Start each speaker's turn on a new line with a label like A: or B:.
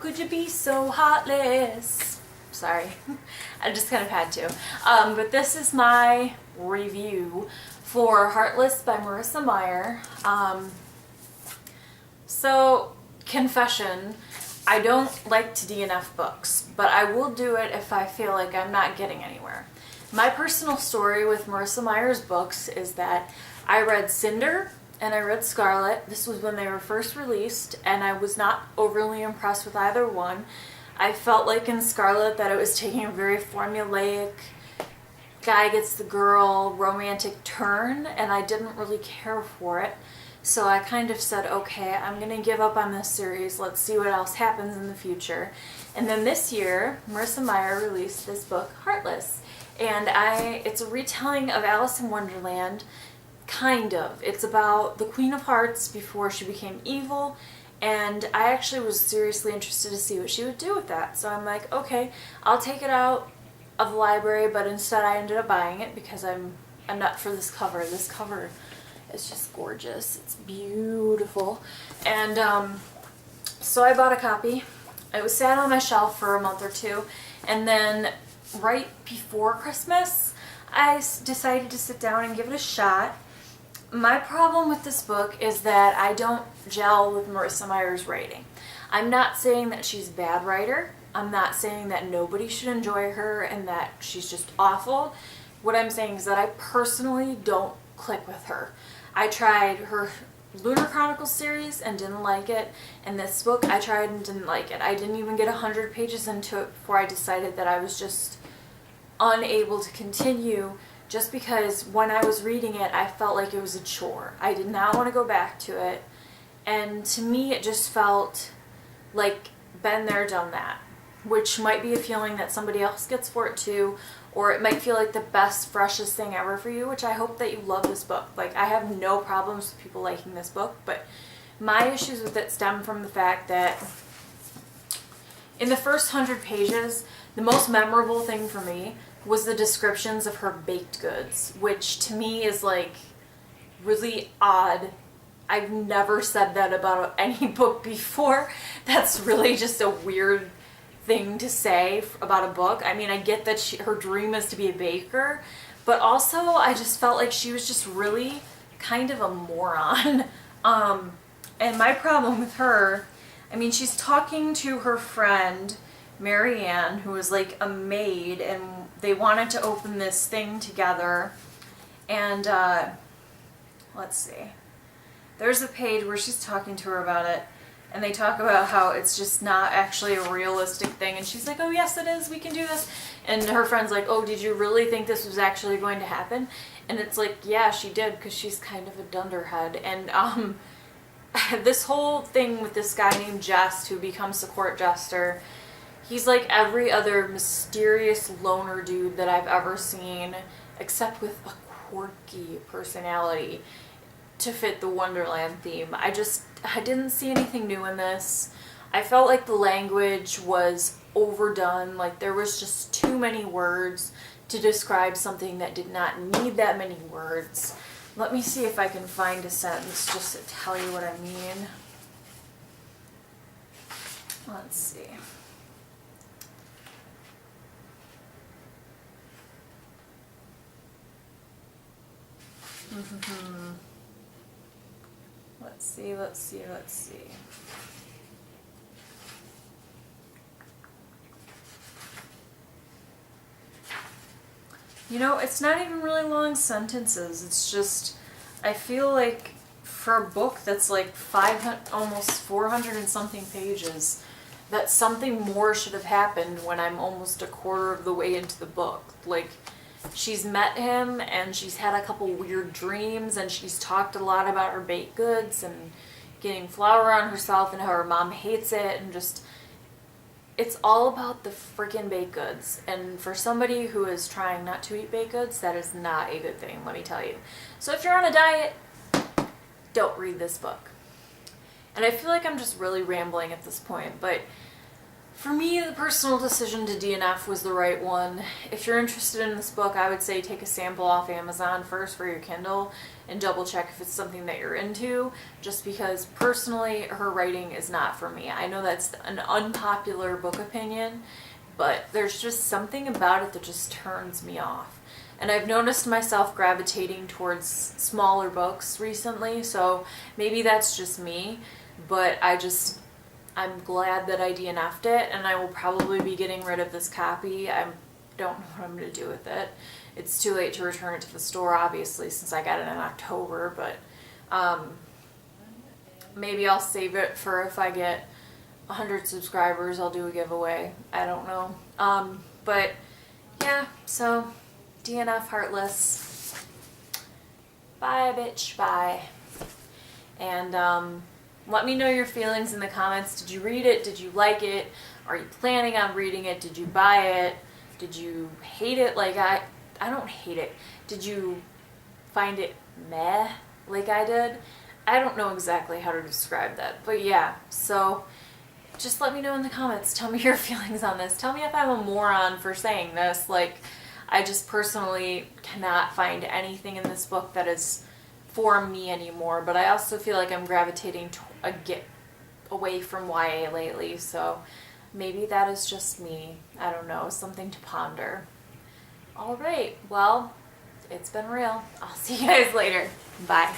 A: could you be so heartless? Sorry, I just kind of had to. But this is my review for Heartless by Marissa Meyer. So, confession, I don't like to DNF books, but I will do it if I feel like I'm not getting anywhere. My personal story with Marissa Meyer's books is that I read Cinder and I read Scarlet. This was when they were first released, and I was not overly impressed with either one. I felt like in Scarlet that it was taking a very formulaic guy gets the girl romantic turn, and I didn't really care for it. So I kind of said, okay, I'm going to give up on this series. Let's see what else happens in the future. And then this year, Marissa Meyer released this book, Heartless. And it's a retelling of Alice in Wonderland, kind of. It's about the Queen of Hearts before she became evil. And I actually was seriously interested to see what she would do with that. So I'm like, okay, I'll take it out of the library, but instead I ended up buying it because I'm a nut for this cover. This cover is just gorgeous. It's beautiful. And so I bought a copy. It was sat on my shelf for a month or two, and then right before Christmas I decided to sit down and give it a shot. My problem with this book is that I don't gel with Marissa Meyer's writing. I'm not saying that she's a bad writer. I'm not saying that nobody should enjoy her and that she's just awful. What I'm saying is that I personally don't click with her. I tried her Lunar Chronicles series and didn't like it, and this book I tried and didn't like it. I didn't even get 100 pages into it before I decided that I was just unable to continue, just because when I was reading it I felt like it was a chore. I did not want to go back to it, and to me it just felt like been there, done that, which might be a feeling that somebody else gets for it too, or it might feel like the best, freshest thing ever for you, which I hope that you love this book. Like, I have no problems with people liking this book, but my issues with it stem from the fact that in the first 100 pages, the most memorable thing for me was the descriptions of her baked goods, which to me is like really odd. I've never said that about any book before. That's really just a weird thing to say about a book. I mean, I get that her dream is to be a baker, but also I just felt like she was just really kind of a moron. And my problem with her, I mean, she's talking to her friend Marianne, who is like a maid, and they wanted to open this thing together. And let's see, there's a page where she's talking to her about it, and they talk about how it's just not actually a realistic thing, and she's like, oh yes it is, we can do this. And her friend's like, oh, did you really think this was actually going to happen? And it's like, yeah, she did, because she's kind of a dunderhead. And this whole thing with this guy named Jest, who becomes the court jester, he's like every other mysterious loner dude that I've ever seen, except with a quirky personality to fit the Wonderland theme. I didn't see anything new in this. I felt like the language was overdone, like there was just too many words to describe something that did not need that many words. Let me see if I can find a sentence just to tell you what I mean. Let's see. Let's see. You know, it's not even really long sentences. It's just, I feel like for a book that's like 500, almost 400 and something pages, that something more should have happened when I'm almost a quarter of the way into the book. Like, she's met him, and she's had a couple weird dreams, and she's talked a lot about her baked goods and getting flour on herself and how her mom hates it, and just, it's all about the freaking baked goods. And for somebody who is trying not to eat baked goods, that is not a good thing, let me tell you. So if you're on a diet, don't read this book. And I feel like I'm just really rambling at this point, but For me, the personal decision to DNF was the right one. If you're interested in this book, I would say take a sample off Amazon first for your Kindle and double check if it's something that you're into, just because personally her writing is not for me. I know that's an unpopular book opinion, but there's just something about it that just turns me off. And I've noticed myself gravitating towards smaller books recently, so maybe that's just me, but I'm glad that I DNF'd it, and I will probably be getting rid of this copy. I don't know what I'm going to do with it. It's too late to return it to the store, obviously, since I got it in October, but maybe I'll save it for if I get 100 subscribers, I'll do a giveaway. I don't know. But yeah, so DNF Heartless. Bye, bitch. Bye. And let me know your feelings in the comments. Did you read it? Did you like it? Are you planning on reading it? Did you buy it? Did you hate it like I don't hate it. Did you find it meh like I did? I don't know exactly how to describe that. But yeah, so just let me know in the comments. Tell me your feelings on this. Tell me if I'm a moron for saying this. Like, I just personally cannot find anything in this book that is for me anymore, but I also feel like I'm gravitating away from YA lately, so maybe that is just me. I don't know, something to ponder. Alright, well, it's been real. I'll see you guys later. Bye.